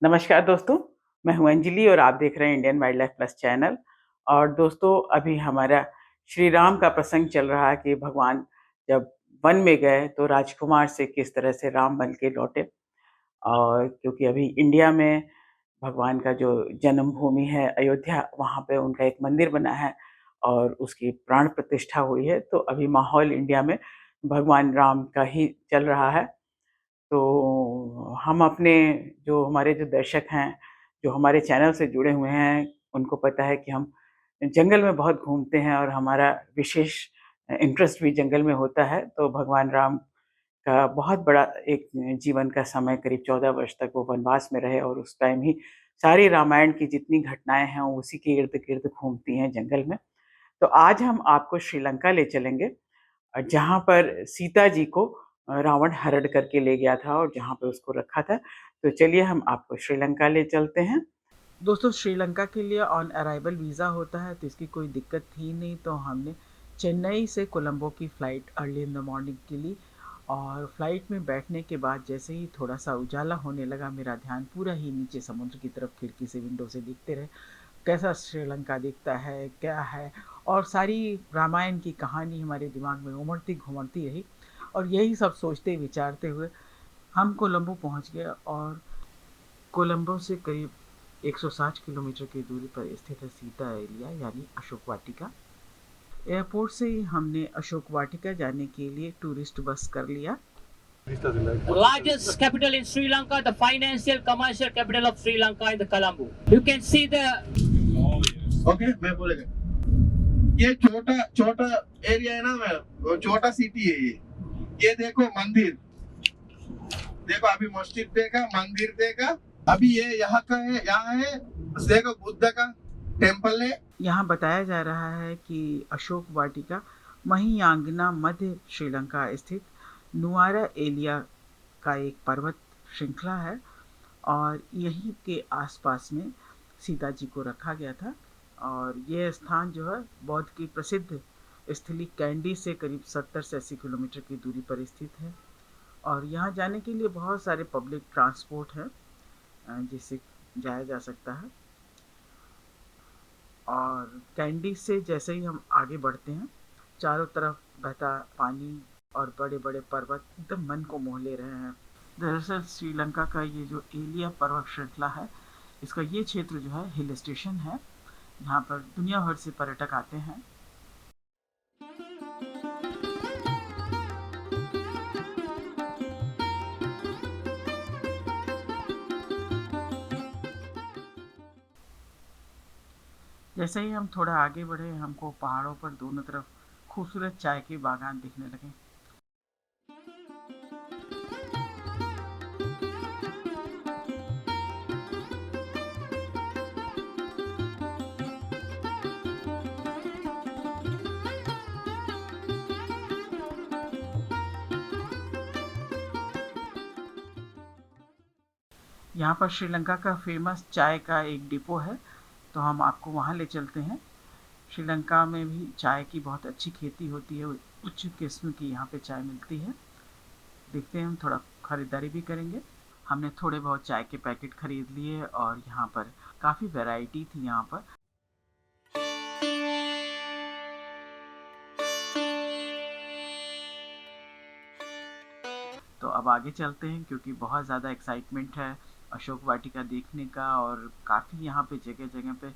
नमस्कार दोस्तों, मैं हूँ अंजलि और आप देख रहे हैं Indian wild life plus channel. और दोस्तों अभी हमारा श्री राम का प्रसंग चल रहा है कि भगवान जब वन में गए तो राजकुमार से किस तरह से राम बन के लौटे। और क्योंकि अभी इंडिया में भगवान का जो जन्मभूमि है अयोध्या, वहाँ पे उनका एक मंदिर बना है और उसकी प्राण प्रतिष्ठा हुई है। तो अभी माहौल इंडिया में भगवान राम का ही चल रहा है। तो हम अपने जो हमारे जो दर्शक हैं, जो हमारे चैनल से जुड़े हुए हैं, उनको पता है कि हम जंगल में बहुत घूमते हैं और हमारा विशेष इंटरेस्ट भी जंगल में होता है। तो भगवान राम का बहुत बड़ा एक जीवन का समय करीब 14 वर्ष तक वो वनवास में रहे और उस टाइम ही सारी रामायण की जितनी घटनाएँ हैं, वो उसी के इर्द-गिर्द घूमती हैं जंगल में। तो आज हम आपको श्रीलंका ले चलेंगे, जहाँ पर सीता जी को रावण हरण करके ले गया था और जहाँ पे उसको रखा था। तो चलिए हम आपको श्रीलंका ले चलते हैं। दोस्तों श्रीलंका के लिए ऑन अराइवल वीज़ा होता है, तो इसकी कोई दिक्कत थी नहीं। तो हमने चेन्नई से कोलंबो की flight early in the morning की ली और फ्लाइट में बैठने के बाद जैसे ही थोड़ा सा उजाला होने लगा, मेरा ध्यान पूरा ही नीचे समुद्र की तरफ खिड़की से विंडो से देखते रहे कैसा श्रीलंका दिखता है, क्या है। और सारी रामायण की कहानी हमारे दिमाग में उमड़ती घुमड़ती रही और यही सब सोचते विचारते हुए हम कोलंबो पहुंच गए। और कोलंबो से करीब 160 किलोमीटर की दूरी पर स्थित है सीता एलिया यानी अशोक वाटिका। एयरपोर्ट से ही हमने अशोक वाटिका जाने के लिए टूरिस्ट बस कर लिया। The largest capital in Sri Lanka, the financial commercial capital of Sri Lanka in the Colombo. You can see the. Okay मैं बोलेगा ये छोटा छोटा एरिया है ना मैडम, छोटा सिटी है ये देखो मंदिर देखो, अभी मस्जिद देखा, मंदिर देखा, अभी ये यहाँ का है, यहाँ है देखो बुद्ध का टेम्पल है। यहाँ बताया जा रहा है कि अशोक वाटिका महियांगना मध्य श्रीलंका स्थित नुआरा एलिया का एक पर्वत श्रृंखला है और यहीं के आसपास में सीता जी को रखा गया था। और यह स्थान जो है बौद्ध की प्रसिद्ध स्थली कैंडी से करीब 70 से 80 किलोमीटर की दूरी पर स्थित है। और यहाँ जाने के लिए बहुत सारे पब्लिक ट्रांसपोर्ट हैं जिससे जाया जा सकता है। और कैंडी से जैसे ही हम आगे बढ़ते हैं, चारों तरफ बहता पानी और बड़े बड़े पर्वत एकदम मन को मोह ले रहे हैं। दरअसल श्रीलंका का ये जो एलिया पर्वत श्रृंखला है, इसका ये क्षेत्र जो है हिल स्टेशन है, जहाँ पर दुनिया भर से पर्यटक आते हैं। जैसे ही हम थोड़ा आगे बढ़े, हमको पहाड़ों पर दोनों तरफ खूबसूरत चाय के बागान दिखने लगे। यहाँ पर श्रीलंका का फेमस चाय का एक डिपो है, तो हम आपको वहाँ ले चलते हैं। श्रीलंका में भी चाय की बहुत अच्छी खेती होती है, उच्च किस्म की यहाँ पे चाय मिलती है। देखते हैं, हम थोड़ा ख़रीदारी भी करेंगे। हमने थोड़े बहुत चाय के पैकेट ख़रीद लिए और यहाँ पर काफ़ी वैरायटी थी यहाँ पर। तो अब आगे चलते हैं क्योंकि बहुत ज़्यादा एक्साइटमेंट है अशोक वाटिका देखने का। और काफ़ी यहाँ पे जगह जगह पे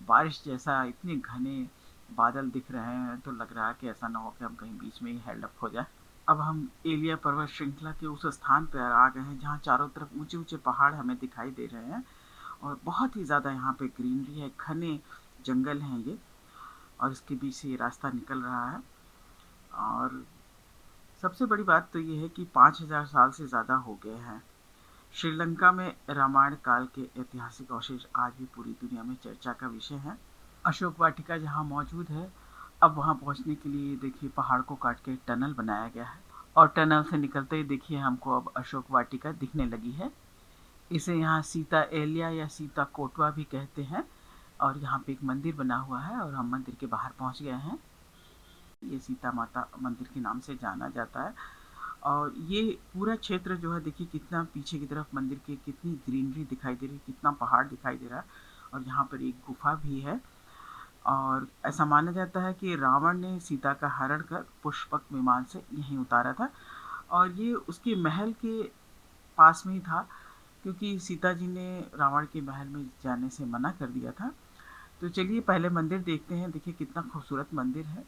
बारिश जैसा इतने घने बादल दिख रहे हैं, तो लग रहा है कि ऐसा ना हो कि हम कहीं बीच में ही हेल्ड अप हो जाए। अब हम एलिया पर्वत श्रृंखला के उस स्थान पर आ गए हैं जहाँ चारों तरफ ऊंचे ऊंचे पहाड़ हमें दिखाई दे रहे हैं और बहुत ही ज़्यादा यहाँ पे ग्रीनरी है, घने जंगल हैं ये, और इसके बीच से ये रास्ता निकल रहा है। और सबसे बड़ी बात तो ये है कि 5000 साल से ज़्यादा हो गए हैं। श्रीलंका में रामायण काल के ऐतिहासिक अवशेष आज भी पूरी दुनिया में चर्चा का विषय है। अशोक वाटिका जहाँ मौजूद है, अब वहाँ पहुँचने के लिए देखिए पहाड़ को काट के टनल बनाया गया है और टनल से निकलते ही देखिए हमको अब अशोक वाटिका दिखने लगी है। इसे यहाँ सीता एलिया या सीता कोटवा भी कहते हैं और यहाँ पे एक मंदिर बना हुआ है और हम मंदिर के बाहर पहुँच गए हैं। ये सीता माता मंदिर के नाम से जाना जाता है और ये पूरा क्षेत्र जो है देखिए कितना पीछे की तरफ मंदिर के कितनी ग्रीनरी दिखाई दे रही है, कितना पहाड़ दिखाई दे रहा है और यहाँ पर एक गुफा भी है। और ऐसा माना जाता है कि रावण ने सीता का हरण कर पुष्पक विमान से यहीं उतारा था और ये उसके महल के पास में ही था, क्योंकि सीता जी ने रावण के महल में जाने से मना कर दिया था। तो चलिए पहले मंदिर देखते हैं। देखिए कितना खूबसूरत मंदिर है।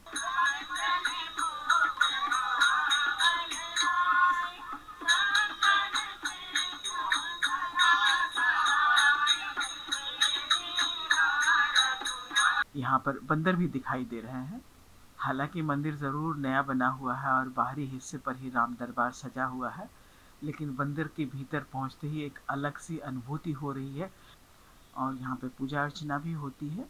यहाँ पर बंदर भी दिखाई दे रहे हैं। हालांकि मंदिर ज़रूर नया बना हुआ है और बाहरी हिस्से पर ही राम दरबार सजा हुआ है, लेकिन मंदिर के भीतर पहुँचते ही एक अलग सी अनुभूति हो रही है और यहाँ पे पूजा अर्चना भी होती है।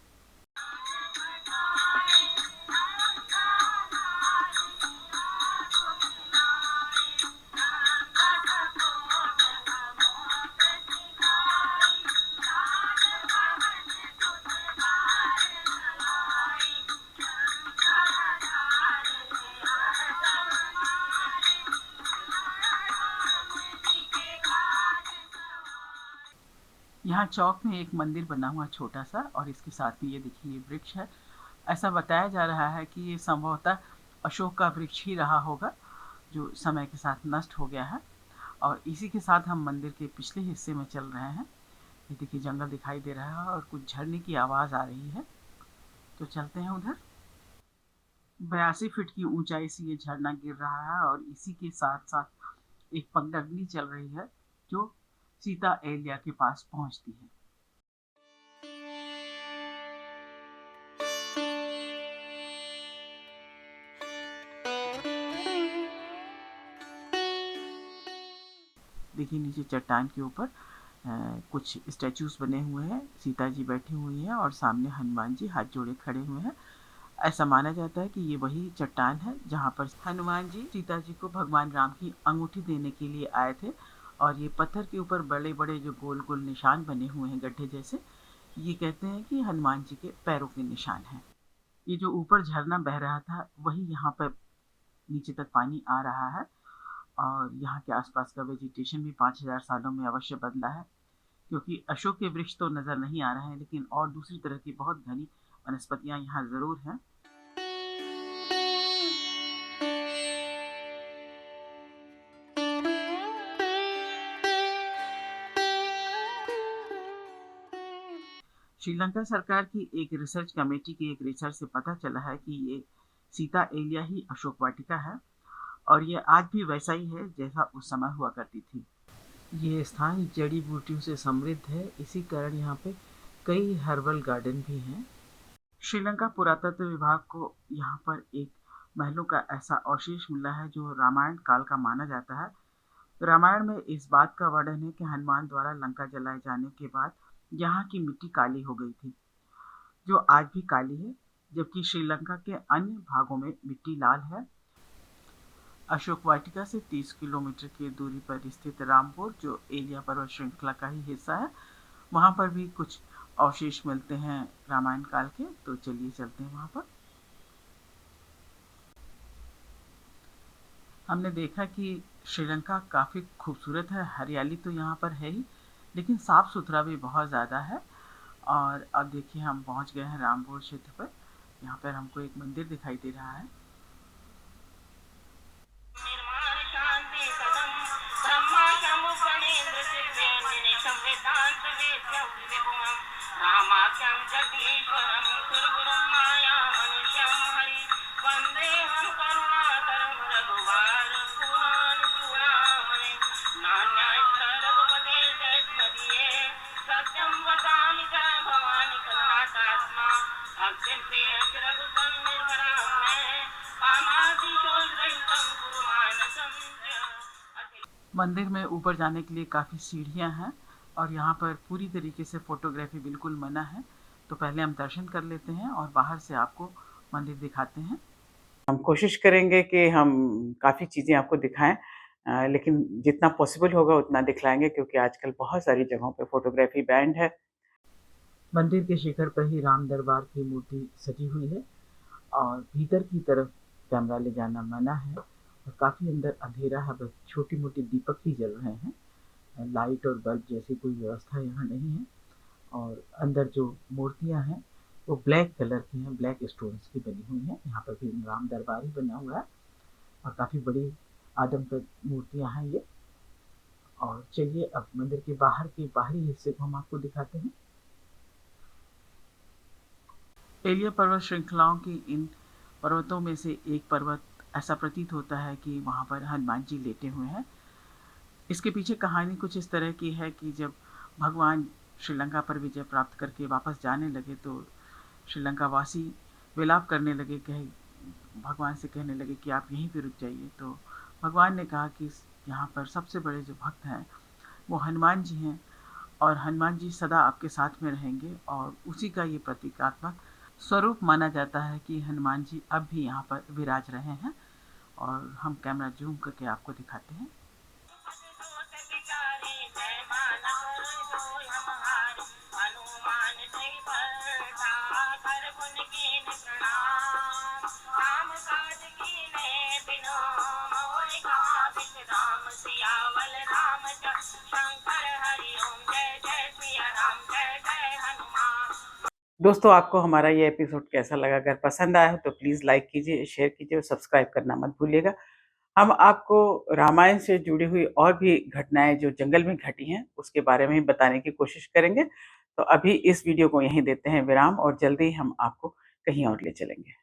यहाँ चौक में एक मंदिर बना हुआ छोटा सा और इसके साथ में ये देखिए वृक्ष है। ऐसा बताया जा रहा है कि ये संभवतः अशोक का वृक्ष ही रहा होगा जो समय के साथ नष्ट हो गया है। और इसी के साथ हम मंदिर के पिछले हिस्से में चल रहे हैं। ये देखिए जंगल दिखाई दे रहा है और कुछ झरने की आवाज़ आ रही है, तो चलते हैं उधर। 82 फीट की ऊंचाई से ये झरना गिर रहा है और इसी के साथ साथ एक पगडंडी चल रही है जो सीता एलिया के पास पहुंचती है। देखिए नीचे चट्टान के ऊपर कुछ स्टैचूज बने हुए हैं। सीता जी बैठी हुई हैं और सामने हनुमान जी हाथ जोड़े खड़े हुए हैं। ऐसा माना जाता है कि ये वही चट्टान है जहाँ पर हनुमान जी सीता जी को भगवान राम की अंगूठी देने के लिए आए थे। और ये पत्थर के ऊपर बड़े बड़े जो गोल गोल निशान बने हुए हैं गड्ढे जैसे, ये कहते हैं कि हनुमान जी के पैरों के निशान हैं। ये जो ऊपर झरना बह रहा था वही यहाँ पर नीचे तक पानी आ रहा है और यहाँ के आसपास का वेजिटेशन भी 5000 सालों में अवश्य बदला है, क्योंकि अशोक के वृक्ष तो नज़र नहीं आ रहे हैं लेकिन और दूसरी तरह की बहुत घनी वनस्पतियाँ यहाँ ज़रूर हैं। श्रीलंका सरकार की एक रिसर्च कमेटी की एक रिसर्च से पता चला है कि ये सीता एलिया ही अशोक वाटिका है और ये आज भी वैसा ही है जैसा उस समय हुआ करती थी। ये स्थान जड़ी बूटियों से समृद्ध है, इसी कारण यहाँ पे कई हर्बल गार्डन भी हैं। श्रीलंका पुरातत्व विभाग को यहाँ पर एक महलों का ऐसा अवशेष मिला है जो रामायण काल का माना जाता है। रामायण में इस बात का वर्णन है कि हनुमान द्वारा लंका जलाए जाने के बाद यहाँ की मिट्टी काली हो गई थी, जो आज भी काली है, जबकि श्रीलंका के अन्य भागों में मिट्टी लाल है। अशोक वाटिका से 30 किलोमीटर की दूरी पर स्थित रामपुर, जो एलिया पर्वत श्रृंखला का ही हिस्सा है, वहाँ पर भी कुछ अवशेष मिलते हैं रामायण काल के। तो चलिए चलते हैं वहाँ पर। हमने देखा कि श्रीलंका काफ़ी खूबसूरत है, हरियाली तो यहाँ पर है ही, लेकिन साफ़ सुथरा भी बहुत ज़्यादा है। और अब देखिए हम पहुँच गए हैं रामपुर क्षेत्र पर। यहाँ पर हमको एक मंदिर दिखाई दे रहा है। मंदिर में ऊपर जाने के लिए काफ़ी सीढ़ियाँ हैं और यहाँ पर पूरी तरीके से फ़ोटोग्राफी बिल्कुल मना है। तो पहले हम दर्शन कर लेते हैं और बाहर से आपको मंदिर दिखाते हैं। हम कोशिश करेंगे कि हम काफ़ी चीज़ें आपको दिखाएं, लेकिन जितना पॉसिबल होगा उतना दिखलाएंगे, क्योंकि आजकल बहुत सारी जगहों पे फ़ोटोग्राफी बैंड है। मंदिर के शिखर पर ही राम दरबार की मूर्ति सजी हुई है और भीतर की तरफ कैमरा ले जाना मना है और काफ़ी अंदर अंधेरा है, बस छोटी मोटी दीपक ही जल रहे हैं। लाइट और बल्ब जैसी कोई व्यवस्था यहाँ नहीं है। और अंदर जो मूर्तियाँ हैं वो ब्लैक कलर की हैं, ब्लैक स्टोन्स की बनी हुई हैं। यहाँ पर भी राम दरबार ही बना हुआ है और काफ़ी बड़ी आदमकद मूर्तियाँ हैं ये। और चलिए अब मंदिर के बाहर के बाहरी हिस्से को हम आपको दिखाते हैं। एलिया पर्वत श्रृंखलाओं की इन पर्वतों में से एक पर्वत ऐसा प्रतीत होता है कि वहाँ पर हनुमान जी लेटे हुए हैं। इसके पीछे कहानी कुछ इस तरह की है कि जब भगवान श्रीलंका पर विजय प्राप्त करके वापस जाने लगे तो श्रीलंका वासी विलाप करने लगे, भगवान से कहने लगे कि आप यहीं पे रुक जाइए। तो भगवान ने कहा कि यहाँ पर सबसे बड़े जो भक्त हैं वो हनुमान जी हैं और हनुमान जी सदा आपके साथ में रहेंगे। और उसी का ये प्रतीकात्मक स्वरूप माना जाता है कि हनुमान जी अब भी यहाँ पर विराज रहे हैं। और हम कैमरा जूम करके आपको दिखाते हैं। दोस्तों आपको हमारा ये एपिसोड कैसा लगा? अगर पसंद आया हो तो प्लीज़ लाइक कीजिए, शेयर कीजिए और सब्सक्राइब करना मत भूलिएगा। हम आपको रामायण से जुड़ी हुई और भी घटनाएँ जो जंगल में घटी हैं, उसके बारे में बताने की कोशिश करेंगे। तो अभी इस वीडियो को यहीं देते हैं विराम और जल्दी ही हम आपको कहीं और ले चलेंगे।